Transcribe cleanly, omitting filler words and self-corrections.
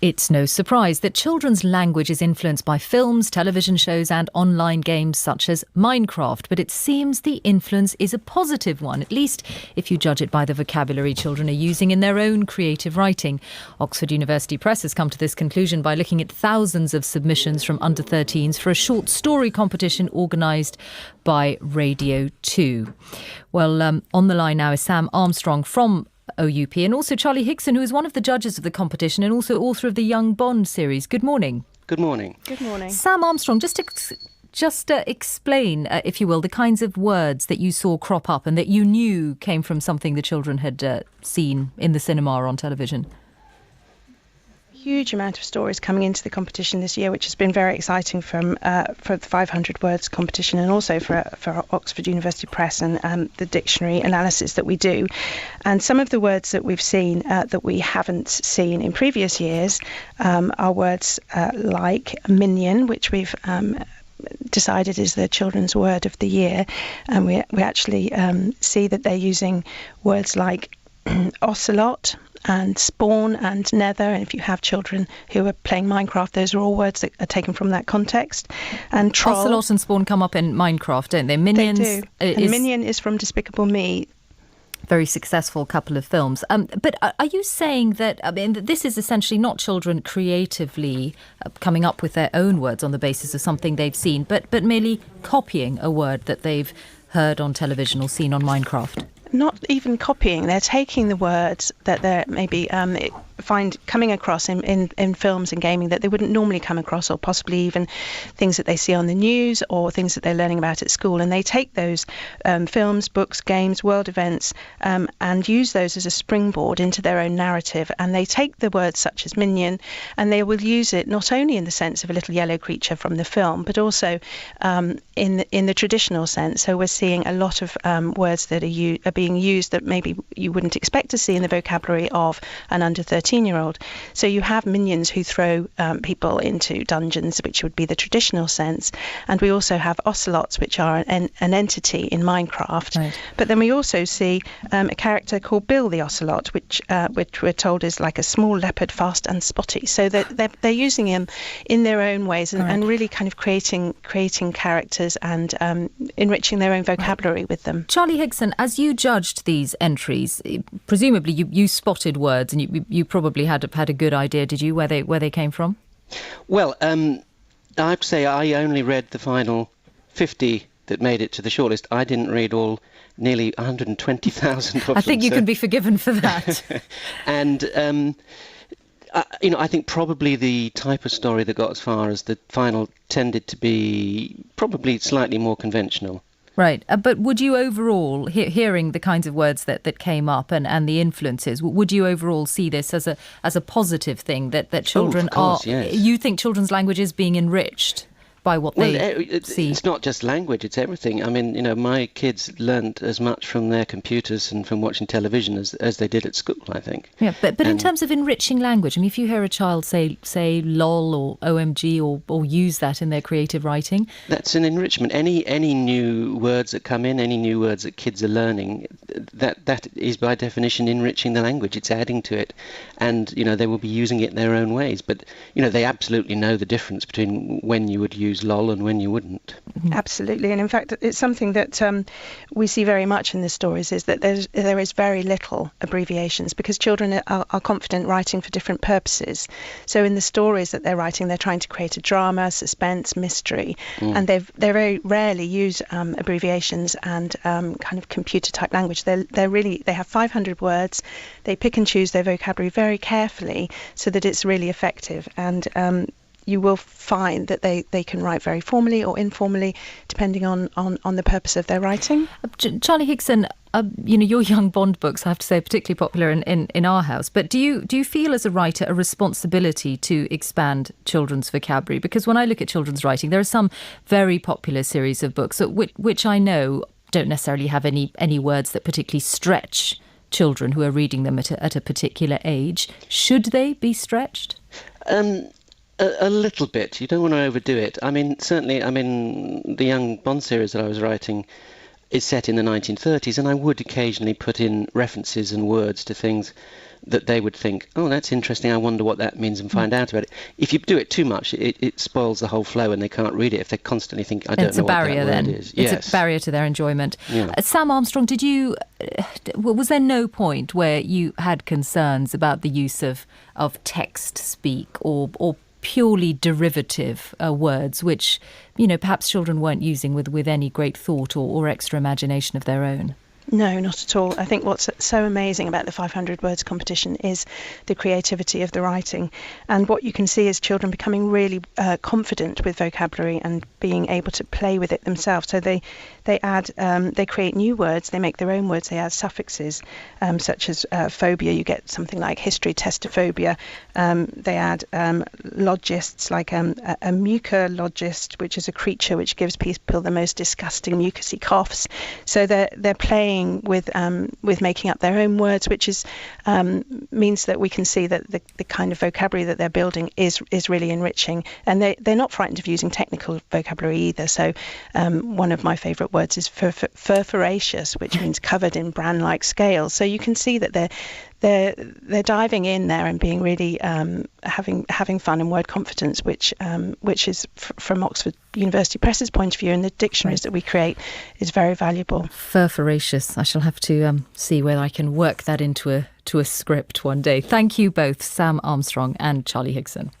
It's no surprise that children's language is influenced by films, television shows and online games such as Minecraft. But it seems the influence is a positive one, at least if you judge it by the vocabulary children are using in their own creative writing. Oxford University Press has come to this conclusion by looking at thousands of submissions from under-13s for a short story competition organised by Radio 2. Well, on the line now is Sam Armstrong from OUP and also Charlie Higson, who is one of the judges of the competition and also author of the Young Bond series. Good morning. Good morning. Good morning. Sam Armstrong, just explain, if you will, the kinds of words that you saw crop up and that you knew came from something the children had seen in the cinema or on television. Huge amount of stories coming into the competition this year, which has been very exciting for the 500 words competition and also for Oxford University Press and the dictionary analysis that we do. And some of the words that we've seen that we haven't seen in previous years are words like minion, which we've decided is the children's word of the year. And we actually see that they're using words like ocelot and spawn and nether, and if you have children who are playing Minecraft, those are all words that are taken from that context. And troll. Ocelot and spawn come up in Minecraft, don't they? Minions. They do. And Minion is from Despicable Me. Very successful couple of films. But are you saying that, that this is essentially not children creatively coming up with their own words on the basis of something they've seen, but merely copying a word that they've heard on television or seen on Minecraft? Not even copying, they're taking the words that they're maybe find coming across in films and gaming that they wouldn't normally come across, or possibly even things that they see on the news or things that they're learning about at school, and they take those films, books, games, world events and use those as a springboard into their own narrative. And they take the words such as minion and they will use it not only in the sense of a little yellow creature from the film, but also in the traditional sense. So we're seeing a lot of words that are being used that maybe you wouldn't expect to see in the vocabulary of an under 13-year-old. So you have minions who throw people into dungeons, which would be the traditional sense. And we also have ocelots, which are an entity in Minecraft. Right. But then we also see a character called Bill the Ocelot, which we're told is like a small leopard, fast and spotty. So they're using him in their own ways and really kind of creating characters and enriching their own vocabulary with them. Charlie Higson, as you judged these entries, presumably you spotted words and you probably had a good idea, did you, where they came from? Well, I have to say I only read the final 50 that made it to the shortlist. I didn't read all nearly 120,000 of them. I think you can be forgiven for that. And I think probably the type of story that got as far as the final tended to be probably slightly more conventional. Right. But would you overall, hearing the kinds of words that came up and the influences, would you overall see this as a positive thing that children yes. You think children's language is being enriched by what they see? It's not just language, it's everything. I mean, my kids learned as much from their computers and from watching television as they did at school, I think. Yeah, but in terms of enriching language, I mean, if you hear a child say lol or OMG or use that in their creative writing, that's an enrichment. Any new words that come in, any new words that kids are learning, that is by definition enriching the language. It's adding to it, and they will be using it in their own ways. But they absolutely know the difference between when you would use lol and when you wouldn't. Absolutely. And in fact, it's something that we see very much in the stories, is that there is very little abbreviations because children are confident writing for different purposes. So in the stories that they're writing, they're trying to create a drama, suspense, mystery, and they very rarely use abbreviations and kind of computer type language. They have 500 words. They pick and choose their vocabulary very carefully so that it's really effective. And you will find that they can write very formally or informally, depending on the purpose of their writing. Charlie Higson, your Young Bond books, I have to say, are particularly popular in our house. But do you feel as a writer a responsibility to expand children's vocabulary? Because when I look at children's writing, there are some very popular series of books which I know don't necessarily have any words that particularly stretch children who are reading them at a particular age. Should they be stretched? A little bit. You don't want to overdo it. I mean, certainly, the Young Bond series that I was writing, is set in the 1930s, and I would occasionally put in references and words to things that they would think, oh, that's interesting, I wonder what that means, and find out about it. If you do it too much, it spoils the whole flow and they can't read it if they constantly think, I don't know what that word is. It's a barrier to their enjoyment. Yeah. Sam Armstrong, was there no point where you had concerns about the use of text speak or purely derivative words, which, perhaps children weren't using with any great thought or extra imagination of their own? No, not at all. I think what's so amazing about the 500 words competition is the creativity of the writing. And what you can see is children becoming really confident with vocabulary and being able to play with it themselves. So they create new words, they make their own words, they add suffixes, such as phobia. You get something like history testophobia. They add logists, like a mucologist, which is a creature which gives people the most disgusting mucousy coughs. So they're playing with making up their own words, which is means that we can see that the kind of vocabulary that they're building is really enriching, and they're not frightened of using technical vocabulary either. So one of my favourite words is furfuraceous, which means covered in bran-like scales. So you can see that they're diving in there and being really having fun and word confidence, which is from Oxford University Press's point of view, and the dictionaries that we create is very valuable. Furfuraceous. I shall have to see whether I can work that into a script one day. Thank you both, Sam Armstrong and Charlie Higson.